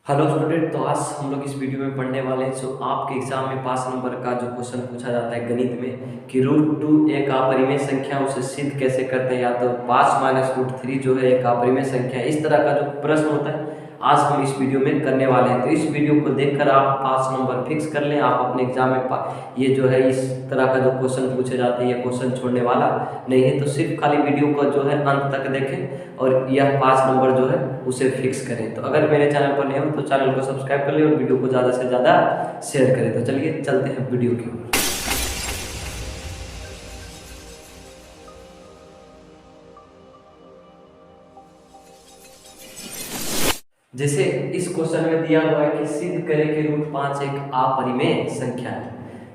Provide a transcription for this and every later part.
Hello student. तो आज हम लोग इस वीडियो में पढ़ने वाले हैं जो आपके एग्जाम में 5 नंबर का जो क्वेश्चन पूछा जाता है गणित में कि √2 एक अपरिमेय संख्या उसे सिद्ध कैसे करते हैं, या तो 5 माइनस √3 जो है एक अपरिमेय संख्या है। इस तरह का जो प्रश्न होता है आज हम इस वीडियो में करने वाले हैं। तो इस वीडियो को देखकर आप 5 नंबर फिक्स कर लें। आप अपने एग्जाम में ये जो है इस तरह का जो क्वेश्चन पूछे जाते हैं ये क्वेश्चन छोड़ने वाला नहीं है। तो सिर्फ खाली वीडियो को जो है अंत तक देखें और यह 5 नंबर जो है उसे फिक्स करें। तो अगर मेरे चैनल पर नए हो तो चैनल को सब्सक्राइब कर लें और वीडियो को ज़्यादा से ज़्यादा शेयर करें। तो चलिए चलते हैं वीडियो की ओर। जैसे इस क्वेश्चन में दिया हुआ है कि सिद्ध करें कि √5 एक अपरिमेय संख्या है।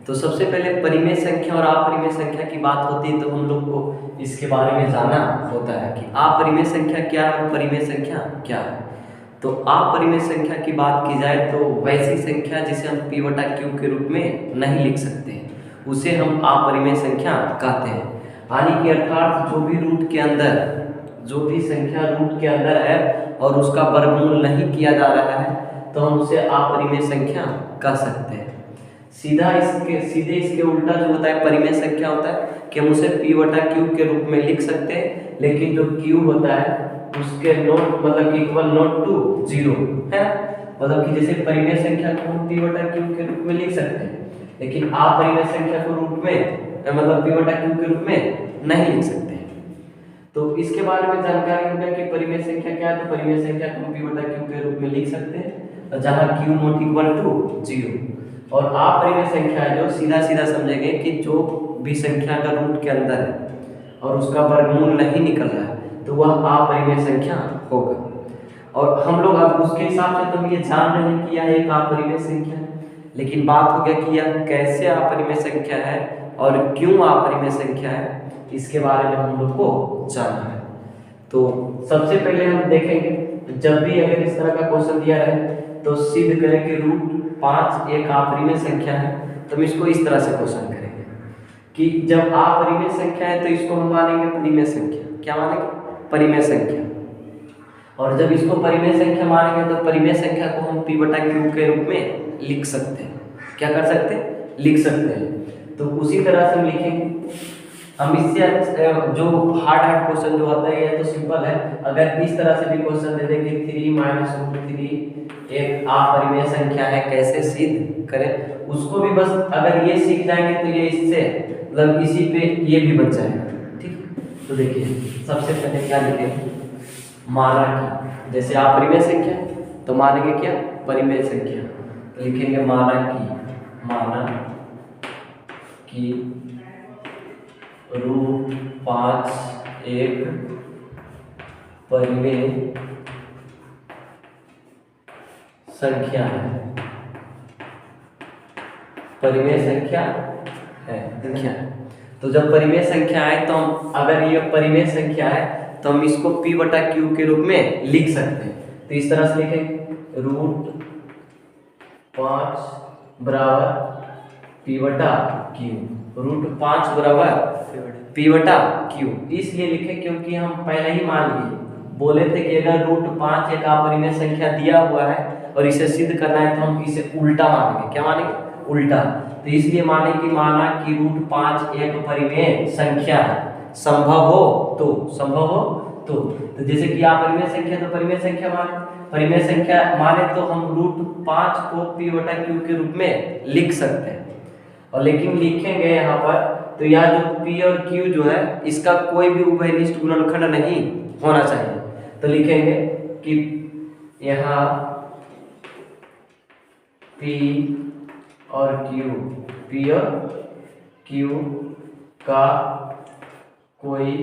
तो सबसे पहले परिमेय संख्या और अपरिमेय संख्या की बात होती है तो हम लोग को इसके बारे में जानना होता है कि अपरिमेय संख्या क्या है और परिमेय संख्या क्या है। तो अपरिमेय संख्या की बात की जाए तो वैसी संख्या जिसे हम p/q के रूप में नहीं लिख सकते हैं उसे हम अपरिमेय संख्या कहते हैं। यानी कि अर्थात जो भी संख्या रूट के अंदर है और उसका वर्गमूल नहीं किया जा रहा है तो हम उसे अपरिमेय संख्या कह सकते हैं। सीधे इसके उल्टा जो होता है परिमेय संख्या होता है कि हम उसे p/q के रूप में लिख सकते हैं, लेकिन जो q होता है उसके नॉट मतलब कि इक्वल नॉट टू 0 है। मतलब कि जैसे परिमेय संख्या को हम p/q के रूप में लिख सकते हैं, लेकिन अपरिमेय संख्या को रूप में मतलब p/q के रूप में नहीं लिख सकते हैं। तो इसके बारे में जानकारी होगा कि परिमेय संख्या क्या है। तो परिमेय संख्या को हम p/q के रूप में लिख सकते हैं जहां q नॉट इक्वल टू 0। और अपरिमेय संख्या है जो सीधा सीधा समझेंगे कि जो भी संख्या का रूट के अंदर है और उसका वर्गमूल नहीं निकल रहा है तो वह अपरिमेय संख्या होगा। और हम लोग अब उसके हिसाब से तो हम ये जान रहे हैं कि यह एक अपरिमेय संख्या है, लेकिन बात हो गया कि यह कैसे अपरिमेय संख्या है और क्यों अपरिमेय संख्या है, इसके बारे में हम लोग को जानना है। तो सबसे पहले हम देखेंगे जब भी अगर इस तरह का क्वेश्चन दिया रहे तो सिद्ध करें कि √5 एक अपरिमेय संख्या है। तो हम इसको इस तरह से क्वेश्चन करेंगे कि जब अपरिमेय संख्या है तो इसको हम मानेंगे परिमेय संख्या। क्या मानेंगे? परिमेय संख्या। और जब इसको परिमेय संख्या मानेंगे तो परिमेय संख्या को हम p/q के रूप में लिख सकते हैं। क्या कर सकते हैं? लिख सकते हैं। तो उसी तरह से हम लिखेंगे। हम इससे जो हार्ड क्वेश्चन जो होता है ये तो सिंपल है। अगर इस तरह से भी क्वेश्चन दे दें कि 3 माइनस √3 एक अपरिमेय संख्या है कैसे सिद्ध करें, उसको भी बस अगर ये सीख जाएंगे तो ये इससे मतलब इसी पे ये भी बच जाएगा। ठीक। तो देखिए सबसे पहले क्या लिखेंगे, माना कि जैसे अपरिमेय संख्या तो मानेंगे क्या? परिमेय संख्या। तो लिखेंगे माना कि √5 एक परिमेय संख्या है। परिमेय संख्या है। तो जब परिमेय संख्या है तो हम अगर ये परिमेय संख्या है तो हम इसको p/q के रूप में लिख सकते हैं। तो इस तरह से लिखेंगे √5 बराबर p/q। √5 बराबर p/q इसलिए लिखे क्योंकि हम पहले ही मान लिए बोले थे कि अगर √5 एक अपरिमेय संख्या दिया हुआ है और इसे सिद्ध करना है तो हम इसे उल्टा मानेंगे। क्या मानेंगे? उल्टा। तो इसलिए माना कि √5 एक परिमेय संख्या है। संभव हो तो जैसे कि अपरिमेय संख्या तो परिमेय संख्या माने तो हम √5 को p/q के रूप में लिख सकते हैं। और लेकिन लिखेंगे यहाँ पर तो यह जो p और q जो है इसका कोई भी उभयनिष्ठ गुणनखंड नहीं होना चाहिए। तो लिखेंगे कि यहाँ p और q का कोई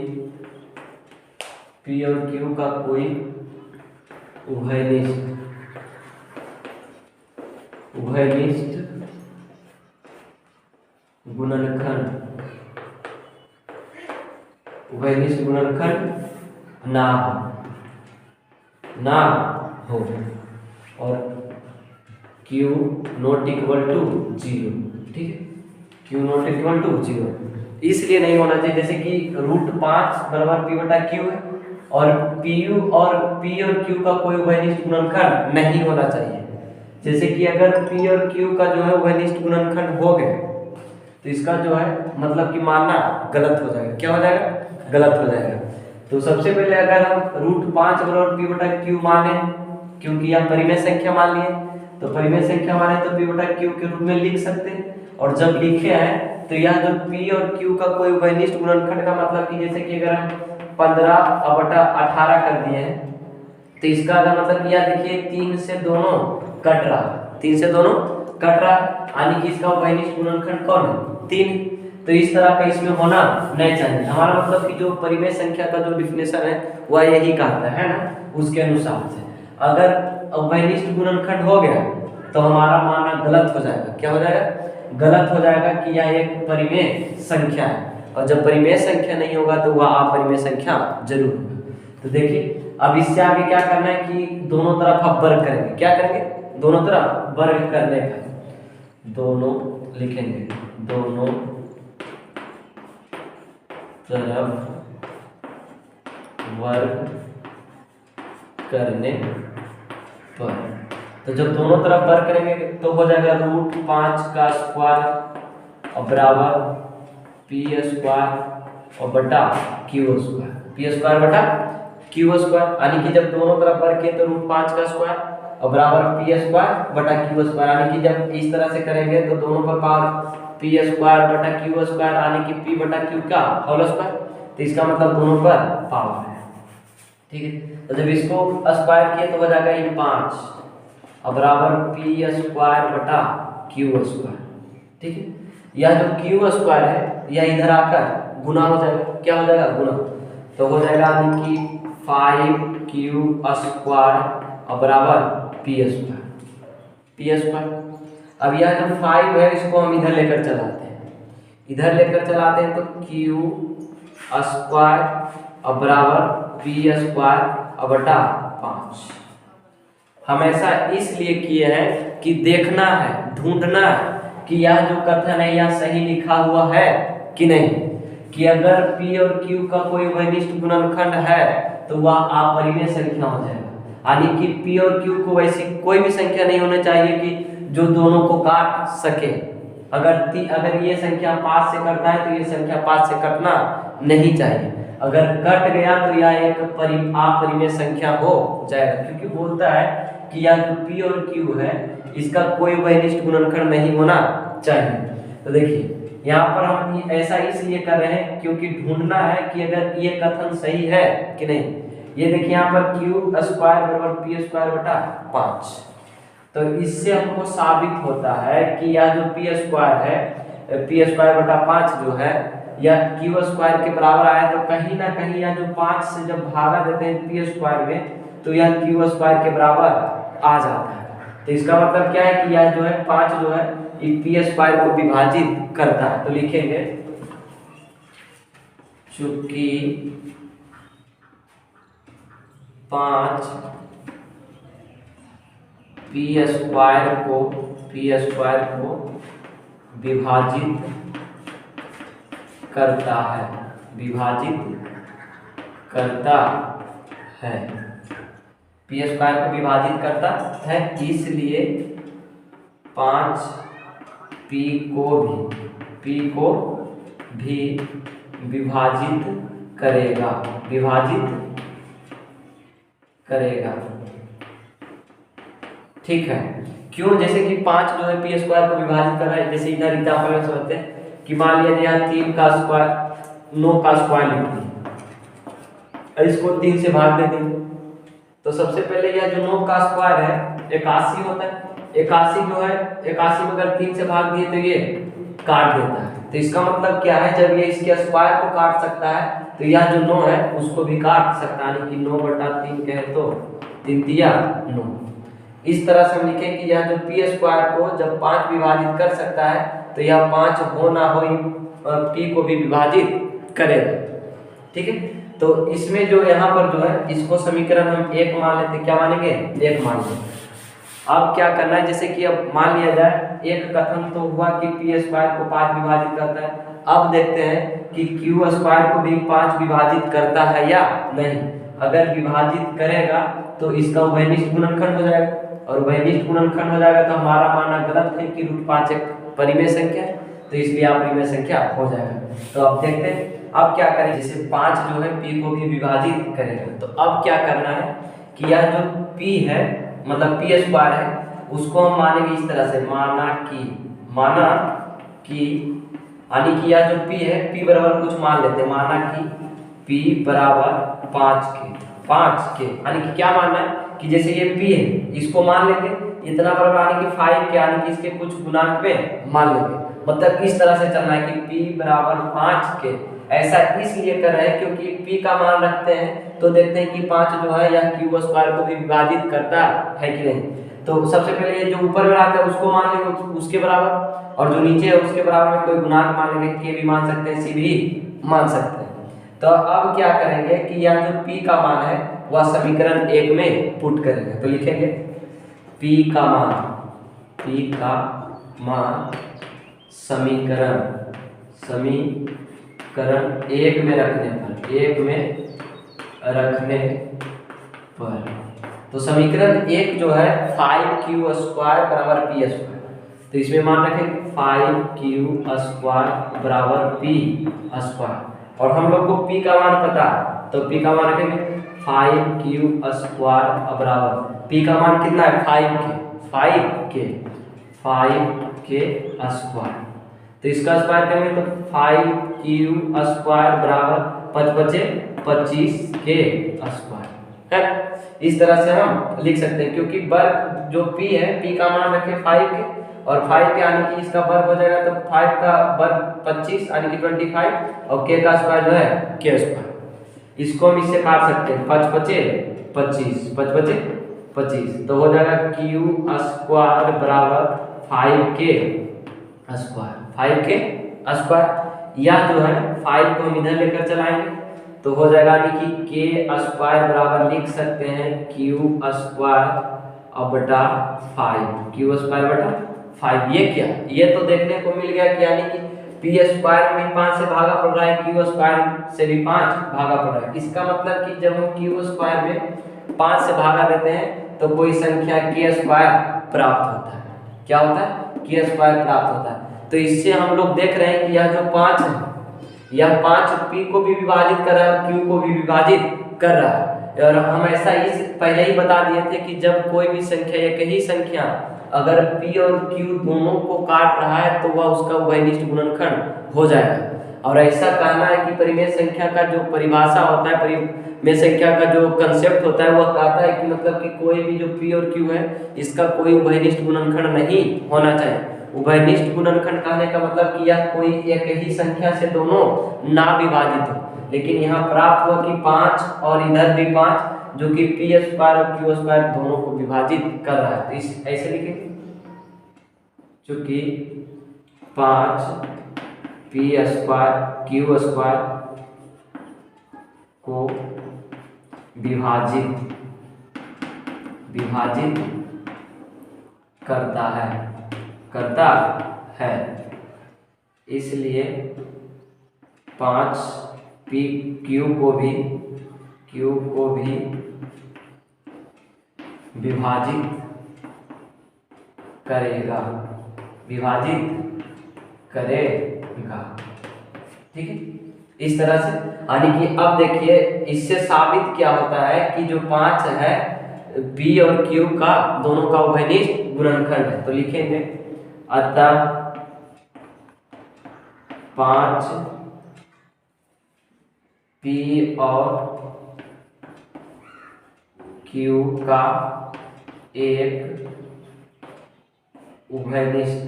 उभयनिष्ठ गुणनखंड ना हो और q नॉट इक्वल टू 0। ठीक है, q नॉट इक्वल टू 0 इसलिए नहीं होना चाहिए। जैसे कि √5 बराबर p/q है और पी और क्यू का कोई उभयनिष्ठ गुणनखंड नहीं होना चाहिए। जैसे कि अगर पी और क्यू का जो है उभयनिष्ठ गुणनखंड हो गए तो इसका जो है मतलब कि मानना गलत हो जाएगा। क्या हो जाएगा? गलत हो जाएगा। तो सबसे पहले अगर हम √5 बराबर पी बटा क्यू माने, क्योंकि यह परिमेय संख्या मान लिए, तो परिमेय संख्या माने तो पी बटा क्यू के रूप में लिख सकते हैं। और जब लिखे हैं तो यह जो पी और क्यू का कोई उभयनिष्ठ गुणनखंड का मतलब कि जैसे कि अगर हम 15/18 कर दिए हैं तो इसका अगर मतलब यह देखिए 3 से दोनों कट रहा, 3 से दोनों कट रहा, यानी कि इसका उभयनिष्ठ गुणनखंड कौन है? 3। तो इस तरह का इसमें होना नहीं चाहिए। हमारा मतलब कि जो परिमेय संख्या का जो डिफिनेशन है वह यही कहता है ना, उसके अनुसार से अगर उभयनिष्ठ गुणनखंड हो गया तो हमारा मानना गलत हो जाएगा। क्या हो जाएगा? गलत हो जाएगा कि यह एक परिमेय संख्या है, और जब परिमेय संख्या नहीं होगा तो वह अपरिमेय संख्या जरूर होगा। तो देखिए अब इससे आगे क्या करना है कि दोनों तरफ आप वर्ग करेंगे। क्या करेंगे? दोनों तरफ वर्ग करने का, दोनों लिखेंगे, दोनों तरफ वर्ग करने पर, तो जब दोनों तरफ वर्ग करेंगे तो हो जाएगा √5 का स्क्वायर और बराबर पी स्क्वायर और बटा क्यू स्क्वायर, पी स्क्वायर बटा क्यू स्क्वायर, यानी कि जब दोनों तरफ वर्ग किए तो √5 का स्क्वायर और बराबर पी स्क्वायर बटा क्यू स्क्वायर, यानी कि जब इस तरह से करेंगे तो दोनों पर पावर पी स्क्वायर बटा क्यू स्क्वायर, यानी कि पी बटा क्यू का होल स्क्वायर, तो इसका मतलब दोनों पर पावर है। ठीक है, तो जब इसको स्क्वायर किए तो हो जाएगा ये 5 और बराबर पी स्क्वायर बटा क्यू स्क्वायर। ठीक है, यह जो क्यू स्क्वायर है यह इधर आकर गुना हो जाएगा। क्या हो जाएगा? गुना। तो हो जाएगा यानी कि 5q स्क्वायर और बराबर पी स्क्वायर, पी स्क्वायर। अब यह जो 5 है इसको हम इधर लेकर चलाते हैं, इधर लेकर चलाते हैं तो q स्क्वायर और बराबर पी स्क्वायर और बटा 5। हमेशा इसलिए किए हैं कि देखना है, ढूंढना है कि यह जो कथन है यह सही लिखा हुआ है कि नहीं, कि अगर p और q का कोई उभयनिष्ठ गुणनखंड है तो वह अपरिमेय संख्या हो जाएगा। यानी कि p और q को वैसी कोई भी संख्या नहीं होनी चाहिए कि जो दोनों को काट सके। अगर ये संख्या 5 से कटता है तो ये संख्या 5 से कटना नहीं चाहिए। अगर कट गया तो यह एक अपरिमेय संख्या हो जाएगा, क्योंकि बोलता है कि यह जो p और q है इसका कोई उभयनिष्ठ गुणनखंड नहीं होना चाहिए। तो देखिए यहाँ पर हम ऐसा इसलिए कर रहे हैं क्योंकि ढूंढना है कि अगर ये कथन सही है कि नहीं। ये देखिए यहाँ पर क्यू स्क्वायर बराबर पी स्क्वायर बटा 5, तो इससे हमको साबित होता है कि यह जो पी स्क्वायर है, पी स्क्वायर बटा 5 जो है यह क्यू स्क्वायर के बराबर आया, तो कहीं ना कहीं यह जो 5 से जब भागा देते हैं पी स्क्वायर में तो यह क्यू स्क्वायर के बराबर आ जाता है। तो इसका मतलब क्या है कि यह जो है 5 जो है ये पी स्क्वायर को विभाजित करता है। तो लिखेंगे चूंकि 5 पी स्क्वायर को विभाजित करता है, विभाजित करता है, पी स्क्वायर को विभाजित करता है, इसलिए 5 पी को भी विभाजित करेगा, विभाजित करेगा। ठीक है, क्यों? जैसे कि 5 जो है पी स्क्वायर को विभाजित कर रहा है। जैसे इधर एग्जाम्पल में समझते हैं कि मान लिया यहाँ 3 का स्क्वायर 9 का स्क्वायर लिख दिया, इसको 3 से भाग दे देंगे तो सबसे पहले यह जो 9 का स्क्वायर है 81 होता है। 81 जो है 81 में अगर 3 से भाग दिए तो ये काट देता है। तो इसका मतलब क्या है, जब ये इसके स्क्वायर को काट सकता है तो यह जो 9 है उसको भी काट सकता है, यानी कि 9 बटा 3 कहे तो 3 तिया 9। इस तरह से हम लिखें कि यह जो पी स्क्वायर को जब 5 विभाजित कर सकता है तो यह 5 हो ना हो पी को भी विभाजित करेगा। ठीक है, तो इसमें जो यहाँ पर जो है इसको समीकरण हम 1 मान लेते। क्या मानेंगे? 1 मान लेंगे। अब क्या करना है, जैसे कि अब मान लिया जाए एक कथन तो हुआ कि पी स्क्वायर को 5 विभाजित करता है। अब देखते हैं कि क्यू स्क्वायर को भी 5 विभाजित करता है या नहीं। अगर विभाजित करेगा तो इसका उभयनिष्ठ गुणनखंड हो जाएगा, और उभयनिष्ठ गुणनखंड हो जाएगा तो हमारा मानना गलत है कि √5 एक परिमेय संख्या है, तो इसलिए अपरिमेय संख्या हो जाएगा। तो अब देखते हैं अब क्या करें। जैसे 5 जो है p को भी विभाजित करेगा, तो अब क्या करना है कि यह जो p है मतलब p² है उसको हम मानेंगे इस तरह से, माना कि यानी कि यह जो p है p बराबर कुछ मान लेते हैं, माना कि p बराबर 5 के यानी कि क्या मानना है कि जैसे ये p है इसको मान लेंगे इतना बराबर यानी कि 5 के, यानी कि इसके कुछ गुणांक में मान लेंगे, मतलब इस तरह से चलना है कि p बराबर 5 के। ऐसा इसलिए कर रहे हैं क्योंकि p का मान रखते हैं तो देखते हैं कि 5 जो है यह q² को भी विभाजित करता है कि नहीं। तो सबसे पहले ये जो ऊपर में आता है उसको मान लेंगे उसके बराबर, और जो नीचे है उसके बराबर में कोई गुणांक मान लेंगे, k भी मान सकते हैं, c भी मान सकते हैं। तो अब क्या करेंगे कि यह जो p का मान है वह समीकरण 1 में पुट करेंगे। तो लिखेंगे p का मान समीकरण 1 में रखने पर तो समीकरण 1 जो है 5q² बराबर p², तो इसमें मान रखें 5q² बराबर p², और हम लोग को p का मान पता है तो p का मान रखेंगे 5q² बराबर p का मान कितना है 5 के², तो इसका स्क्वायर करेंगे तो 5q² बराबर 5×5 = 25 है। इस तरह से हम लिख सकते हैं क्योंकि वर्ग जो p है p का मान रखें 5 के, और 5 के यानी कि इसका वर्ग हो जाएगा तो 5 का वर्ग 25 यानी कि 25, और k का स्क्वायर जो है k²। इसको हम इससे काट सकते हैं 5×5 = 25, तो हो जाएगा q² बराबर 5k²। यह जो है 5 को हम इधर लेकर चलाएंगे तो हो जाएगा यानी कि k² बराबर लिख सकते हैं q² बटा 5। ये क्या, ये तो देखने को मिल गया कि यानी कि p² में 5 से भागा पड़ रहा है, q² से भी 5 भागा पड़ रहा है। इसका मतलब कि जब हम q² में 5 से भागा देते हैं तो कोई संख्या k² प्राप्त होता है। क्या होता है? k² प्राप्त होता है। तो इससे हम लोग देख रहे हैं कि यह जो 5 है यह 5 p को भी विभाजित कर रहा है, q को भी विभाजित कर रहा है। और हम ऐसा इस पहले ही बता दिए थे कि जब कोई भी संख्या, एक ही संख्या अगर p और q दोनों को काट रहा है तो वह उसका उभयनिष्ठ गुणनखंड हो जाएगा। और ऐसा कहना है कि परिमेय संख्या का जो परिभाषा होता है, परिमेय संख्या का जो कंसेप्ट होता है वह कहता है कि मतलब कि कोई भी जो p और q है इसका कोई उभयनिष्ठ गुणनखंड नहीं होना चाहिए। उभयनिष्ठ गुणनखंड कहने का मतलब कि यह कोई एक ही संख्या से दोनों ना विभाजित हो, लेकिन यहाँ प्राप्त हुआ कि 5 और इधर भी 5 जो कि p² और q² दोनों को विभाजित कर रहा है। तो इस ऐसे लिखेंगे चूंकि 5 p² q² को विभाजित करता है इसलिए 5 q को भी विभाजित करेगा। ठीक है, इस तरह से। यानी कि अब देखिए इससे साबित क्या होता है कि जो 5 है p और q का दोनों का उभयनिष्ठ गुणनखंड है। तो लिखेंगे अतः 5 p और q का एक उभयनिष्ठ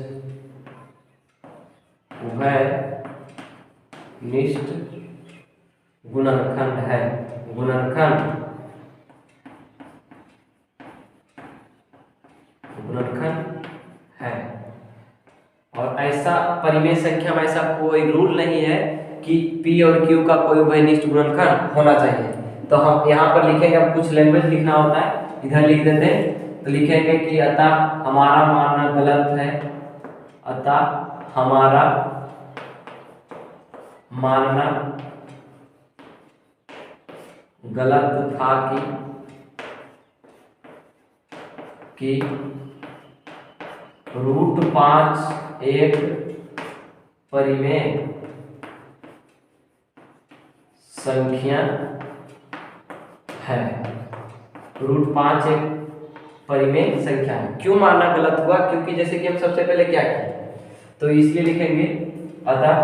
गुणनखंड है। और ऐसा परिमेय संख्या में ऐसा कोई रूल नहीं है कि p और q का कोई उभयनिष्ठ गुणनखंड होना चाहिए। तो हम यहाँ पर लिखेंगे, अब कुछ लैंग्वेज लिखना होता है, इधर लिख देते हैं। तो लिखेंगे कि अतः हमारा मानना गलत है, अतः हमारा मानना गलत था कि रूट 5 एक परिमेय संख्या है। रूट 5 एक परिमेय संख्या है। क्यों मानना गलत हुआ? क्योंकि जैसे कि हम सबसे पहले क्या किए, तो इसलिए लिखेंगे अतः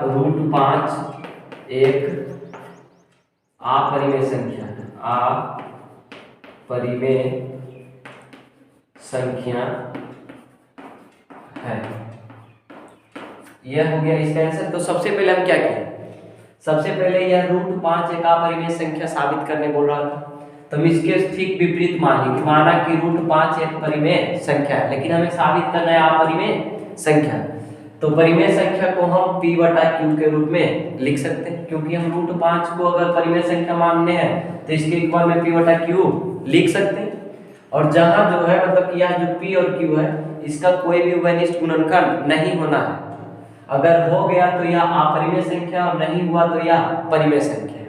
रूट 5 एक अपरिमेय संख्या है। अपरिमेय संख्या है। यह हो गया इसका आंसर। तो सबसे पहले हम क्या किए, सबसे पहले यह रूट 5 एक अपरिमेय संख्या साबित करने बोल रहा था, तो हम इसके ठीक विपरीत मानिए कि माना कि रूट 5 एक परिमेय संख्या है, लेकिन हमें साबित करना है अपरिमेय संख्या। तो परिमेय संख्या को हम p बटा q के रूप में लिख सकते हैं, क्योंकि हम रूट 5 को अगर परिमेय संख्या मानने हैं तो इसके इक्वल में p बटा q लिख सकते हैं। और जहां जो है मतलब कि यह जो p और q है इसका कोई भी उभयनिष्ठ गुणनखंड नहीं होना है। अगर हो गया तो यह अपरिमेय संख्या और नहीं हुआ तो यह परिमेय संख्या है।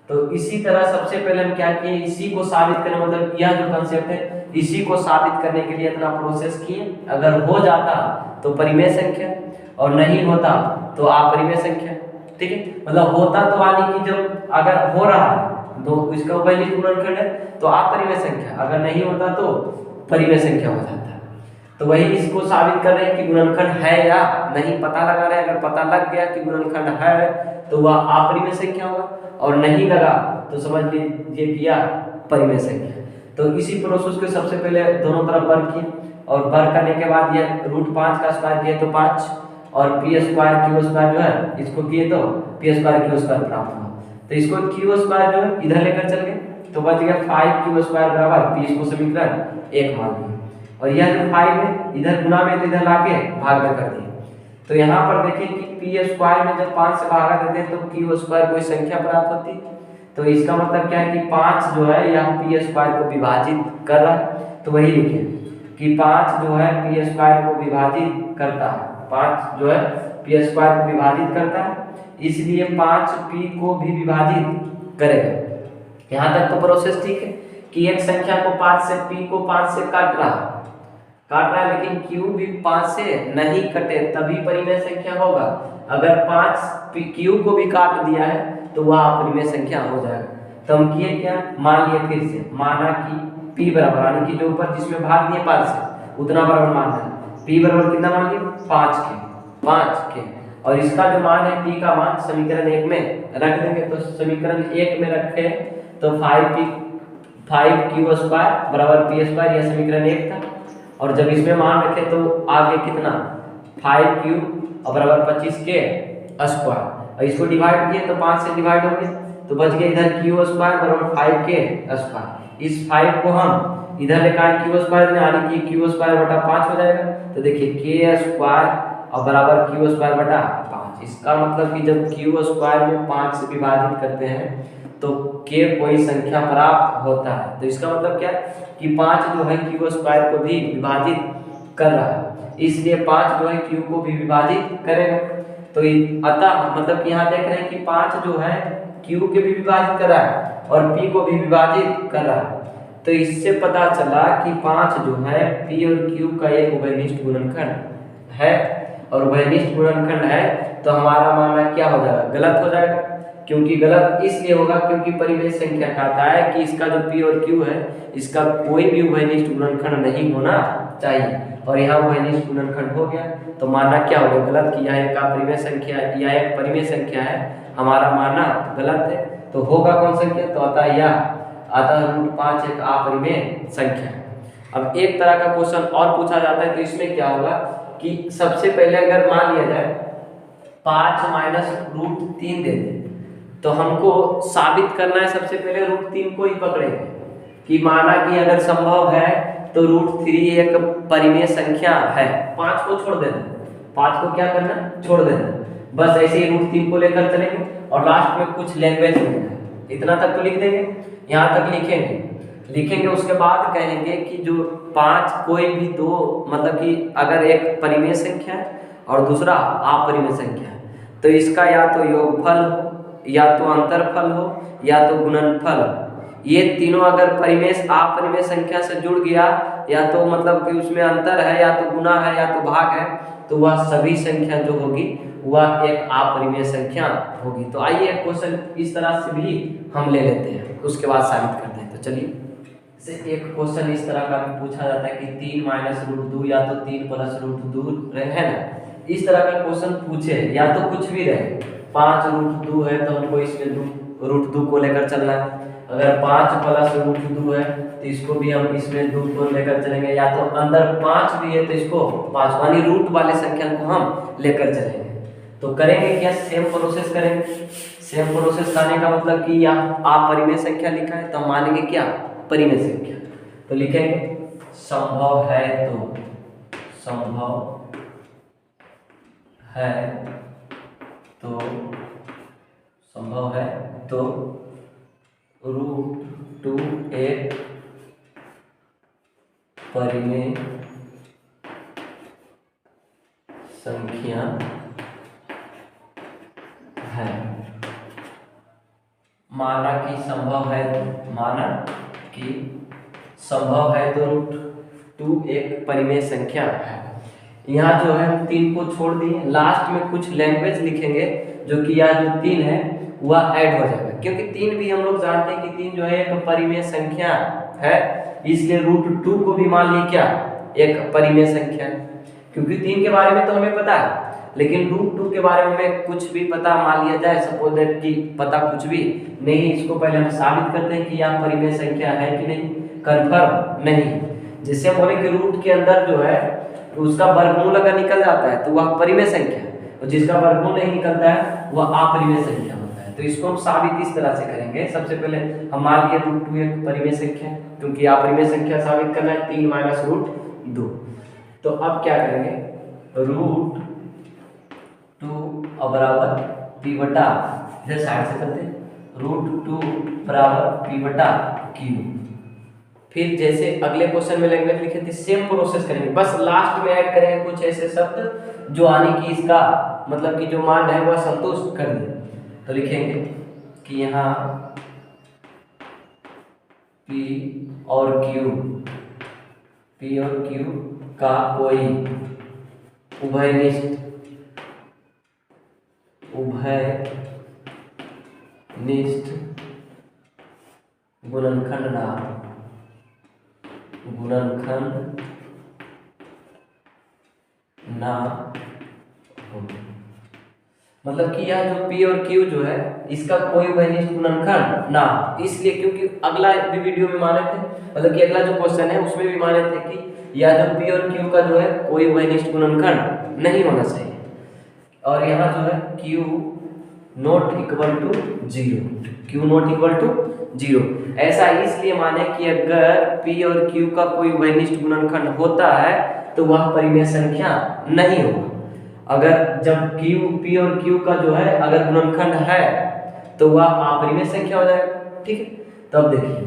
तो इसी तरह सबसे पहले हम क्या किए, इसी को साबित करने मतलब यह जो कंसेप्ट है इसी को साबित करने के लिए इतना प्रोसेस किए। अगर हो जाता तो परिमेय संख्या और नहीं होता तो अपरिमेय संख्या। ठीक है, मतलब होता तो यानी कि जब अगर हो रहा है तो इसका उभयनिष्ठ गुणनखंड है तो अपरिमेय संख्या, अगर नहीं होता तो परिमेय संख्या हो जाता है। तो वही इसको साबित कर रहे हैं कि गुणनखंड है या नहीं पता लगा रहे हैं। अगर पता लग गया कि गुणनखंड है तो वह अपरिमेय संख्या होगा, और नहीं लगा तो समझ लीजिए कि यह परिमेय संख्या। तो इसी प्रोसेस को सबसे पहले दोनों तरफ वर्क किए, और वर्क करने के बाद यह रूट 5 का स्क्वायर किए तो 5, और पी स्क्वायर क्यू स्क्वायर जो है इसको किए तो पी स्क्वायर क्यू स्क्वायर प्राप्त हुआ। तो इसको क्यू स्क्वायर जो है इधर लेकर चल गए तो बच गया 5 क्यू स्क्वायर बराबर पी, इसको समीकरण 1 मान लिया। और यह जो 5 है इधर गुना में तो इधर लाके भाग में कर दिए। तो यहाँ पर देखें कि पी स्क्वायर में जब 5 से भागा देते हैं तो क्यू स्क्वायर कोई संख्या प्राप्त होती। तो इसका मतलब क्या है कि 5 जो है यह पी स्क्वायर को विभाजित कर रहा है। तो वही लिखे कि 5 जो है पी स्क्वायर को विभाजित करता है, 5 जो है पी स्क्वायर को विभाजित करता है, इसलिए 5 पी को भी विभाजित करेगा। यहाँ तक तो प्रोसेस ठीक है कि एक संख्या को 5 से p को 5 से काट रहा है, लेकिन q भी 5 से नहीं कटे तभी परिमेय संख्या होगा। अगर 5 q को भी काट दिया है तो वह अपरिमेय संख्या हो जाएगा। तो हम किए क्या, मान लिए फिर से, माना कि p बराबर यानी कि जो ऊपर जिसमें भाग दिए 5 से उतना बराबर मानना है। p बराबर कितना मान लिए 5 के, और इसका जो मान है p का मान समीकरण 1 में रख देंगे। तो समीकरण 1 में रखे तो 5q स्क्वायर बराबर p स्क्वायर, यह समीकरण 1 था। और जब इसमें मान रखे तो आगे कितना 5q और बराबर 25 के स्क्वायर, और इसको डिवाइड किए तो 5 से डिवाइड हो गया तो बच गया इधर q स्क्वायर बराबर 5 के स्क्वायर। इस 5 को हम इधर लेकर आए q स्क्वायर में, यानी कि q स्क्वायर बटा 5 हो जाएगा। तो देखिए k स्क्वायर और बराबर q स्क्वायर बटा 5। इसका मतलब कि जब q स्क्वायर में 5 से विभाजित करते हैं तो k कोई संख्या प्राप्त होता है। तो इसका मतलब क्या है कि 5 जो है q स्क्वायर को भी विभाजित कर रहा है, इसलिए 5 जो है q को भी विभाजित करेगा। तो अतः मतलब कि यहाँ देख रहे हैं कि 5 जो है q के भी विभाजित कर रहा है और p को भी विभाजित कर रहा है। तो इससे पता चला कि 5 जो है p और q का एक उभयनिष्ठ गुणनखंड है, और उभयनिष्ठ गुणनखंड है तो हमारा मानना क्या हो जाएगा, गलत हो जाएगा। क्योंकि गलत इसलिए होगा क्योंकि परिमेय संख्या कहता है कि इसका जो p और q है इसका कोई भी उभयनिष्ठ गुणनखंड नहीं होना चाहिए, और यहाँ उभयनिष्ठ गुणनखंड हो गया। तो मानना क्या हो गया, गलत कि यह एक अपरिमेय संख्या, यह एक परिमेय संख्या है, हमारा मानना गलत है। तो होगा कौन संख्या, तो अतः रूट 5 एक अपरिमेय संख्या है। अब एक तरह का क्वेश्चन और पूछा जाता है, तो इसमें क्या होगा कि सबसे पहले अगर मान लिया जाए 5 माइनस रूट 3 दे दे, तो हमको साबित करना है सबसे पहले रूट 3 को ही पकड़ेंगे कि माना कि अगर संभव है तो रूट 3 एक परिमेय संख्या है। 5 को छोड़ देना, 5 को क्या करना छोड़ देना, बस ऐसे ही रूट 3 को लेकर चलेंगे और लास्ट में कुछ लैंग्वेज लिखना है। इतना तक तो लिख देंगे, यहाँ तक लिखेंगे उसके बाद कहेंगे कि जो 5 कोई भी दो मतलब कि अगर एक परिमेय संख्या है और दूसरा अपरिमेय संख्या है तो इसका या तो योगफल या तो अंतरफल हो या तो गुणनफल हो। ये तीनों अगर परिमेय अपरिमेय संख्या से जुड़ गया, या तो मतलब कि उसमें अंतर है, या तो गुना है, या तो भाग है, तो वह सभी संख्या जो होगी वह एक अपरिमेय संख्या होगी। तो आइए क्वेश्चन इस तरह से भी हम ले लेते हैं, उसके बाद साबित करते हैं। तो चलिए से एक क्वेश्चन इस तरह का भी पूछा जाता है कि 3 माइनस रूट 2 या तो 3 प्लस रूट 2 है ना, इस तरह का क्वेश्चन पूछे, या तो कुछ भी रहे। 5 रूट 2 है तो हमको इसमें रूट 2 को लेकर चलना है। अगर 5 प्लस रूट 2 है तो इसको भी हम इसमें 2 को लेकर चलेंगे, या तो अंदर 5 भी है तो इसको 5 यानी रूट वाले संख्या को हम लेकर चलेंगे। तो करेंगे क्या, सेम प्रोसेस करेंगे। सेम प्रोसेस करने का मतलब कि यहाँ अपरिमेय संख्या लिखा है तो हम मानेंगे क्या, परिमेय संख्या। तो लिखेंगे संभव है तो, संभव है तो, संभव है तो रूट 2 एक परिमेय संख्या है। माना कि संभव है, माना कि संभव है तो रूट 2 एक परिमेय संख्या है। यहाँ जो है हम 3 को छोड़ दिए, लास्ट में कुछ लैंग्वेज लिखेंगे जो कि यह जो 3 है वह ऐड हो जाएगा, क्योंकि 3 भी हम लोग जानते हैं कि 3 जो है एक परिमेय संख्या है, इसलिए रूट 2 को भी मान लिए क्या, एक परिमेय संख्या है। क्योंकि 3 के बारे में तो हमें पता है, लेकिन रूट 2 के बारे में हमें कुछ भी पता मान लिया जाए, सपोज दैट कि पता कुछ भी नहीं, इसको पहले हम साबित करते हैं कि यह परिमेय संख्या है कि नहीं, कंफर्म नहीं। जैसे हम बोले कि रूट के अंदर जो है उसका वर्गमूल अगर निकल जाता है तो वह परिमेय संख्या है, और जिसका वर्गमूल नहीं निकलता है वह अपरिमेय संख्या होता है। तो इसको हम साबित इस तरह से करेंगे। सबसे पहले हम मान लिए रूट 2 एक परिमेय संख्या है, क्योंकि अपरिमेय संख्या साबित करना है 3 माइनस रूट 2। तो अब क्या करेंगे, रूट 2 बराबर पी बटा, इधर साइड से करते हैं, रूट 2 बराबर पी बटा क्यू। फिर जैसे अगले क्वेश्चन में लैंग्वेज लिखे थे सेम प्रोसेस करेंगे, बस लास्ट में ऐड करेंगे कुछ ऐसे शब्द जो आने की इसका मतलब कि जो मान है वह संतुष्ट कर दे। तो लिखेंगे कि यहाँ P और Q का कोई उभयनिष्ठ गुणनखंड ना हो। मतलब कि यह जो P और Q जो है इसका कोई उभयनिष्ठ गुणनखंड ना, इसलिए क्योंकि अगला भी वीडियो में माने थे, मतलब कि अगला जो क्वेश्चन है उसमें भी माने थे कि यह जो P और Q का जो है कोई उभयनिष्ठ गुणनखंड नहीं होना चाहिए। और यहाँ जो है Q not equal to 0, Q not equal to 0। ऐसा इसलिए माने कि अगर P और Q का कोई उभयनिष्ठ गुणनखंड होता है तो वह परिमेय संख्या नहीं होगा। अगर जब P और Q का जो है अगर गुणनखंड है तो वह अपरिमेय संख्या हो जाएगा। ठीक है, तब देखिए,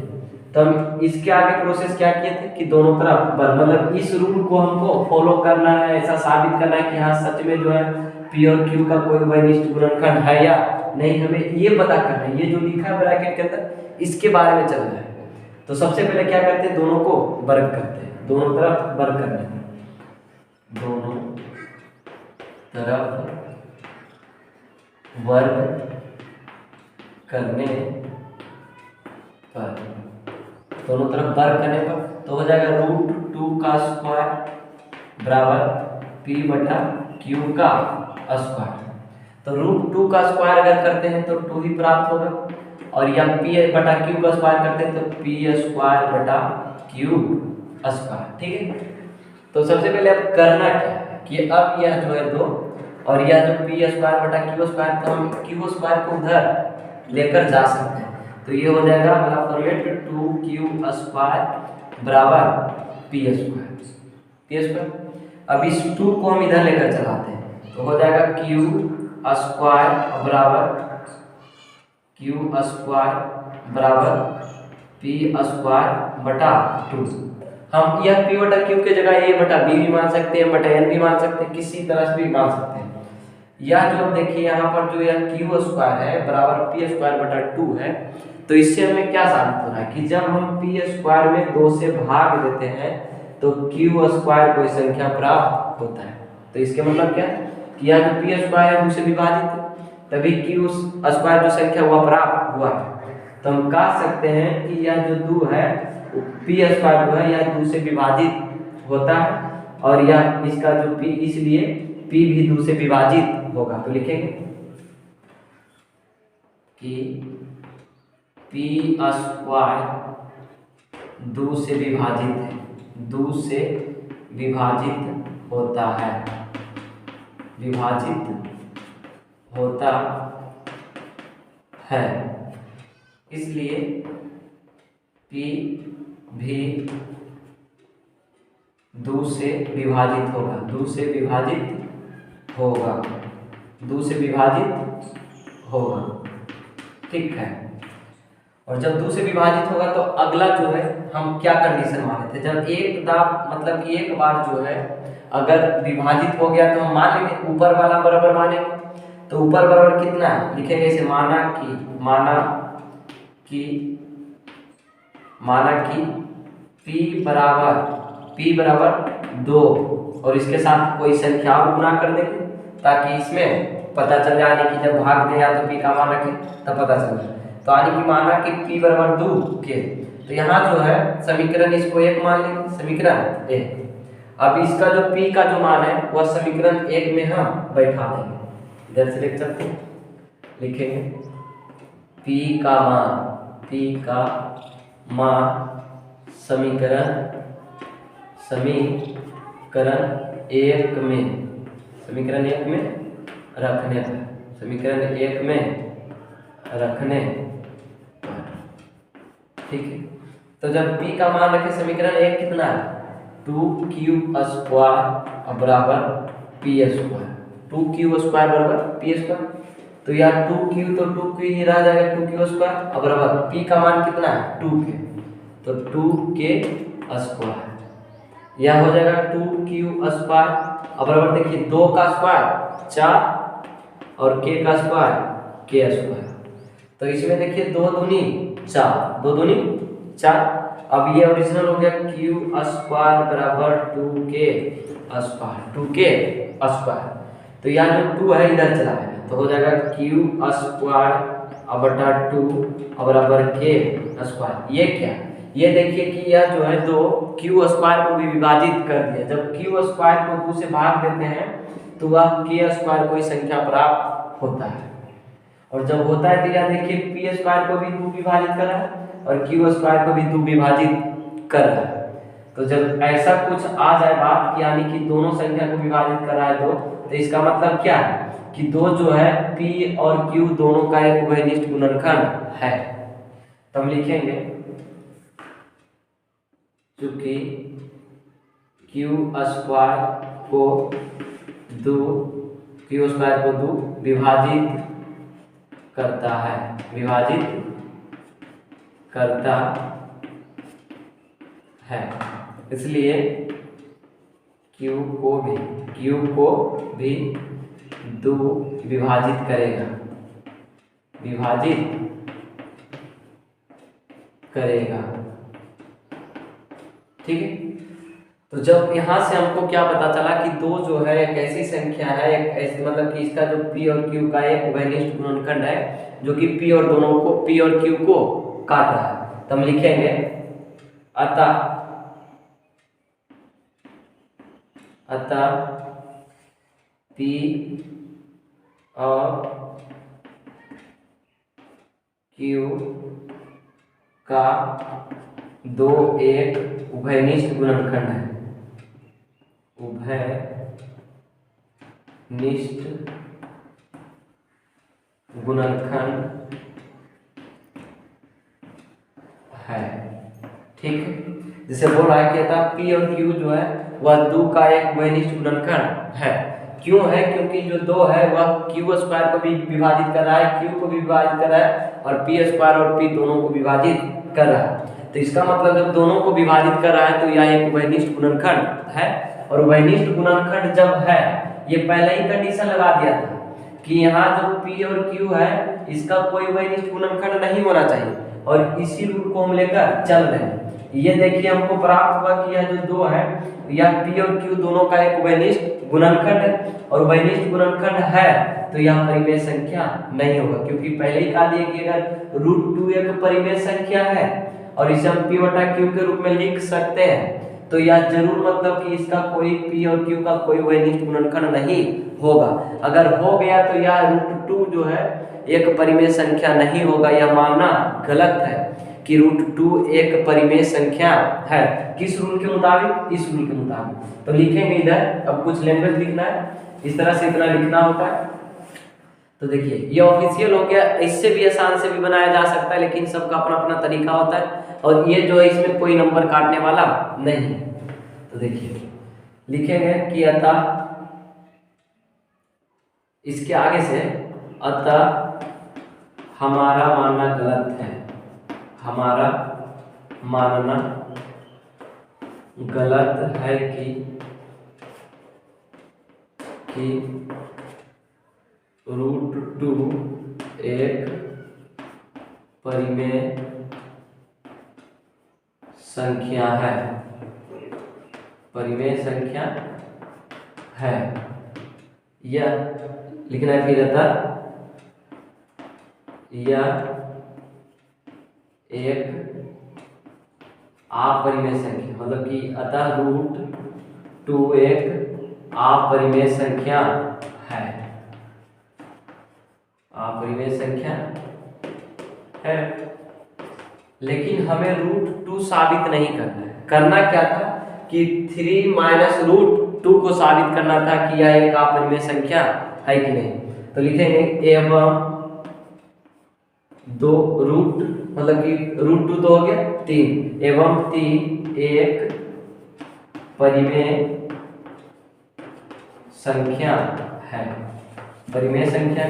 तब इसके आगे प्रोसेस क्या किए थे कि दोनों तरफ मतलब इस रूल को हमको फॉलो करना है, ऐसा साबित करना है कि हाँ सच में जो है P और Q का कोई उभयनिष्ठ गुणनखंड है या नहीं, हमें ये पता करना है। ये जो लिखा है ब्रैकेट के अंदर इसके बारे में चलना है। तो सबसे पहले क्या करते हैं, दोनों को वर्ग करते हैं, दोनों तरफ वर्ग करते हैं, दोनों तरफ वर्ग करने पर, दोनों तरफ वर्ग करने पर तो हो जाएगा रूट 2 का स्क्वायर बराबर P बटा Q का स्क्वायर। तो रूट 2 का स्क्वायर अगर करते हैं तो 2 ही प्राप्त होगा, और या P बटा Q का स्क्वायर करते हैं तो P स्क्वायर बटा Q स्क्वायर। ठीक है, तो सबसे पहले अब करना क्या है कि अब यह जो है 2 और यह जो P स्क्वायर बटा Q स्क्वायर, तो हम Q स्क्वायर को उधर लेकर जा सकते हैं। तो ये हो जाएगा हमारा फॉर्मेट 2Q स्क्वायर बराबर P स्क्वायर। अब इस 2 को हम इधर लेकर चलाते हैं तो हो जाएगा Q स्क्वायर बराबर P स्क्वायर बटा 2। हम यह P बटा Q के जगह A बटा B भी मान सकते हैं, बटा N भी मान सकते हैं, किसी तरह से भी मान सकते हैं। यह जो देखिए यहाँ पर जो यह क्यू स्क्वायर है बराबर पी स्क्वायर बटा 2 है, तो इससे हमें क्या साबित हो रहा है कि जब हम पी स्क्वायर में 2 से भाग देते हैं तो क्यू स्क्वायर कोई संख्या प्राप्त होता है। तो इसके मतलब क्या है कि यह जो पी स्क्वायर है 2 से विभाजित है, तभी क्यू स्क्वायर जो संख्या हुआ प्राप्त हुआ है। तो हम कह सकते हैं कि यह जो 2 है पी स्क्वायर जो है यह 2 से विभाजित होता है, और यह इसका जो पी, इसलिए पी भी 2 से विभाजित होगा। तो लिखेंगे कि पी स्क्वायर 2 से विभाजित है, 2 से विभाजित होता है, विभाजित होता है, इसलिए P भी 2 से विभाजित होगा, 2 से विभाजित होगा, 2 से विभाजित होगा। ठीक है, और जब 2 से विभाजित होगा तो अगला जो है हम क्या कंडीशन माने थे, जब एक दाब मतलब कि एक बार जो है अगर विभाजित हो गया तो हम मान लेंगे ऊपर वाला बराबर मानेंगे। तो ऊपर बराबर कितना है लिखेंगे इसे, माना कि P बराबर 2 और इसके साथ कोई संख्या और गुना कर देंगे ताकि इसमें पता चल जाए कि जब भाग दे या तो P का मान रखें तब पता चल जाए। तो यानी कि माना कि P बराबर 2 के, तो यहाँ जो है समीकरण इसको 1 मान लेंगे, समीकरण 1। अब इसका जो P का जो मान है वह समीकरण 1 में हम बैठा देंगे, इधर से लिख सकते हैं, लिखेंगे P का मान समीकरण 1 में रखने पर, समीकरण 1 में रखने पर, ठीक है। तो जब P का मान रखे समीकरण 1 कितना है 2q स्क्वायर बराबर P स्क्वायर, 2q स्क्वायर बराबर P स्क्वायर। तो यार 2q तो 2q ही रह जाएगा, 2q स्क्वायर बराबर P का मान कितना है 2k, तो 2k स्क्वायर, यह हो जाएगा 2q स्क्वायर बराबर देखिए 2 का स्क्वायर 4 और k का स्क्वायर k स्क्वायर। तो इसमें देखिए 2 दूनी 4, 2 दूनी 4। अब ये ओरिजिनल हो गया q स्क्वायर बराबर 2k स्क्वायर। तो यहाँ जो 2 है इधर चला जाएगा, तो हो जाएगा q स्क्वायर बटा 2 बराबर k स्क्वायर। ये क्या, ये देखिए कि यह जो है 2 q स्क्वायर को भी विभाजित कर दिया। जब q स्क्वायर को 2 से भाग देते हैं तो वह k स्क्वायर कोई संख्या प्राप्त होता है, और जब होता है तो यह देखिए p स्क्वायर को भी 2 विभाजित कर रहा है और q स्क्वायर को भी 2 विभाजित कर रहा है। तो जब ऐसा कुछ आ जाए बात यानी कि दोनों संख्या को विभाजित कर रहा है 2, तो इसका मतलब क्या है कि 2 जो है p और q दोनों का एक उभयनिष्ठ गुणनखंड है। तो हम लिखेंगे चूंकि q स्क्वायर को 2 विभाजित करता है, इसलिए q को भी 2 विभाजित करेगा, ठीक है। तो जब यहाँ से हमको क्या पता चला कि 2 जो है एक ऐसी संख्या है, एक ऐसी मतलब कि इसका जो p और q का एक उभयनिष्ठ गुणनखंड है जो कि p और q को काट रहा है। तो हम लिखेंगे अतः p और q का 2 एक उभयनिष्ठ गुणनखंड है, ठीक है। जैसे बोल रहा है कि था p और q जो है वह 2 का एक उभयनिष्ठ गुणनखंड है। क्यों है, क्योंकि जो 2 है वह q स्क्वायर को भी विभाजित कर रहा है, q को भी विभाजित कर रहा है और p स्क्वायर और p दोनों को विभाजित कर रहा है। तो इसका मतलब जब दोनों को विभाजित कर रहा है तो यह एक उभयनिष्ठ गुणनखंड है। और उभयनिष्ठ गुणनखंड जब है, ये पहले ही कंडीशन लगा दिया था कि यहाँ जो P और Q है इसका कोई वैनिष्ठ गुणनखंड नहीं होना चाहिए, और इसी रूल को हम लेकर चल रहे हैं। ये देखिए हमको प्राप्त हुआ कि यह जो 2 है यह P और Q दोनों का एक वैनिष्ठ गुणनखंड है, और वैनिष्ठ गुणनखंड है तो यह परिमेय संख्या नहीं होगा, क्योंकि पहले ही कहा दिया कि अगर √2 एक परिमेय संख्या है और इसे हम P बटा Q के रूप में लिख सकते हैं, तो यह जरूर मतलब कि इसका कोई P और Q का कोई वैनिष्ठ गुणनखंड नहीं होगा। अगर हो गया तो यह √2 जो है एक परिमेय संख्या नहीं होगा, यह मानना गलत है कि √2 एक परिमेय संख्या है। किस रूल के मुताबिक? इस रूल के मुताबिक। तो लिखेंगे इधर, अब कुछ लैंग्वेज लिखना है, इस तरह से इतना लिखना होता है। तो देखिए ये ऑफिशियल हो गया, इससे भी आसान से भी बनाया जा सकता है, लेकिन सबका अपना अपना तरीका होता है, और ये जो है इसमें कोई नंबर काटने वाला नहीं। तो देखिए लिखेंगे कि अतः, इसके आगे से अतः हमारा मानना गलत है, हमारा मानना गलत है कि √2 एक परिमेय संख्या है, परिमेय संख्या है। यह लिखना है फिर अतः यह एक अपरिमेय संख्या, मतलब कि अतः √2 एक अपरिमेय संख्या है, अपरिमेय संख्या है। लेकिन हमें √2 साबित नहीं करना है, करना क्या था कि 3 - √2 को साबित करना था कि यह एक अपरिमेय संख्या है कि नहीं। तो लिखेंगे एवं 2 रूट, मतलब कि √2 तो हो गया 3, एवं 3 एक परिमेय संख्या है, परिमेय संख्या।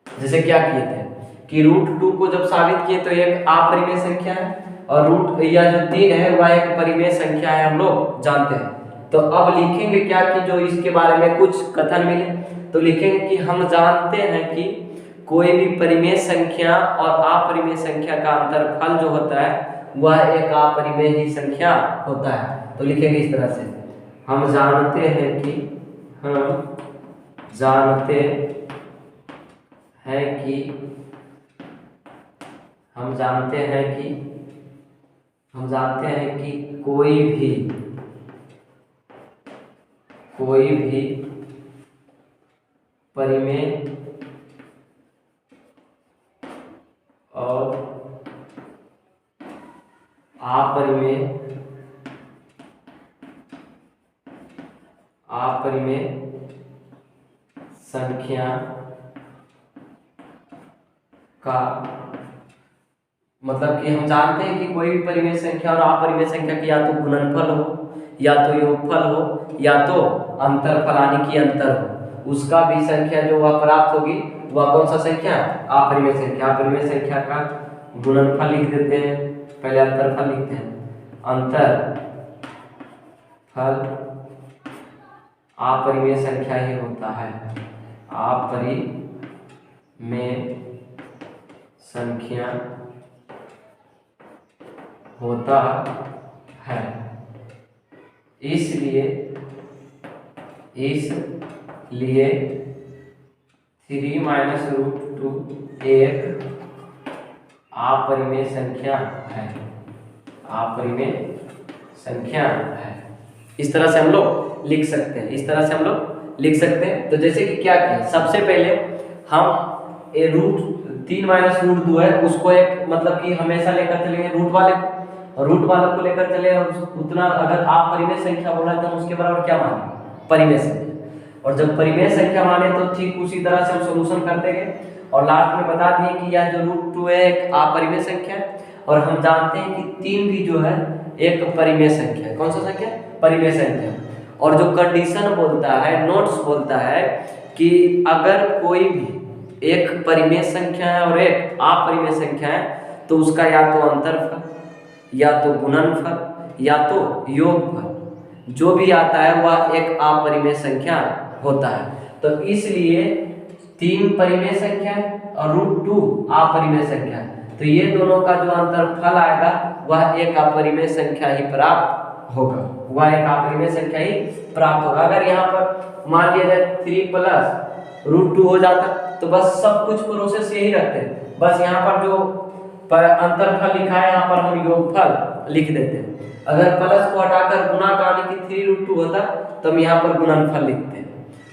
जैसे क्या किए थे कि √2 को जब साबित किए तो एक अपरिमेय संख्या है, और रूट या जो 3 है वह एक परिमेय संख्या है, हम लोग जानते हैं। तो अब लिखेंगे क्या कि जो इसके बारे में कुछ कथन मिले, तो लिखेंगे कि हम जानते हैं कि कोई भी परिमेय संख्या और अपरिमेय संख्या का अंतरफल जो होता है वह एक अपरिमेय ही संख्या होता है। तो लिखेंगे इस तरह से, हम जानते हैं कि कोई भी परिमेय और अपरिमेय संख्या का, मतलब कि हम जानते हैं कि कोई भी परिमेय संख्या और अपरिमेय संख्या की या तो गुणनफल हो, या तो योगफल हो, या तो अंतरफल यानी कि अंतर हो, उसका भी संख्या जो वह प्राप्त होगी वह कौन सा संख्या? अपरिमेय संख्या। अपरिमेय संख्या का गुणनफल लिख देते हैं, पहले अंतरफल लिखते हैं, अंतरफल अपरिमेय संख्या ही होता है, अपरिमेय संख्या होता है। इसलिए 3 - √2 एक अपरिमेय संख्या है, अपरिमेय संख्या है। इस तरह से हम लोग लिख सकते हैं, इस तरह से हम लोग लिख सकते हैं। तो जैसे कि क्या किया, सबसे पहले हम 3 - √2 है उसको एक, मतलब कि हमेशा लेकर चलेंगे रूट वाले को, और रूट वाले को लेकर चले, और उतना अगर आप परिमेय संख्या बोला तो हम उसके बराबर क्या माने? परिमेय संख्या। और जब परिमेय संख्या माने तो ठीक उसी तरह से हम सॉल्यूशन करते गए, और लास्ट में बता दिए कि यह जो √2 है एक अपरिमेय संख्या है, और हम जानते हैं कि 3 भी जो है एक परिमेय संख्या है। कौन सा संख्या? परिमेय संख्या। और जो कंडीशन बोलता है, नोट्स बोलता है कि अगर कोई भी एक परिमेय संख्या है और एक अपरिमेय संख्या है तो उसका या तो अंतरफल, या तो गुणनफल, या तो योगफल जो भी आता है वह एक अपरिमेय संख्या होता है। तो इसलिए 3 परिमेय संख्या और √2 अपरिमेय संख्या, तो ये दोनों का जो अंतरफल आएगा वह एक अपरिमेय संख्या ही प्राप्त होगा, अगर यहाँ पर मान लिया जाए 3 + √2 हो जाता तो बस सब कुछ प्रोसेस यही रखते हैं, बस यहाँ पर जो अंतरफल लिखा है यहाँ पर हम योगफल लिख देते हैं। अगर प्लस को हटाकर गुणा का यानी कि 3√2 होता तो हम यहाँ पर गुणनफल लिखते हैं।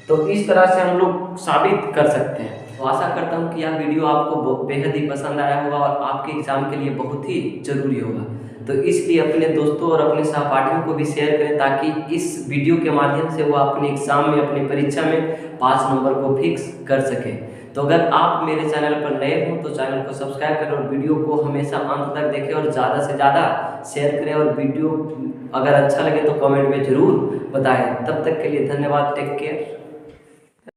तो इस तरह से हम लोग साबित कर सकते हैं। तो आशा करता हूँ कि यह वीडियो आपको बेहद ही पसंद आया होगा और आपके एग्जाम के लिए बहुत ही जरूरी होगा। तो इसलिए अपने दोस्तों और अपने सहपाठियों को भी शेयर करें ताकि इस वीडियो के माध्यम से वो अपने एग्जाम में, अपनी परीक्षा में 5 नंबर को फिक्स कर सके। तो अगर आप मेरे चैनल पर नए हो तो चैनल को सब्सक्राइब करें और वीडियो को हमेशा अंत तक देखें और ज़्यादा से ज़्यादा शेयर करें, और वीडियो अगर अच्छा लगे तो कमेंट में ज़रूर बताएं। तब तक के लिए धन्यवाद, टेक केयर।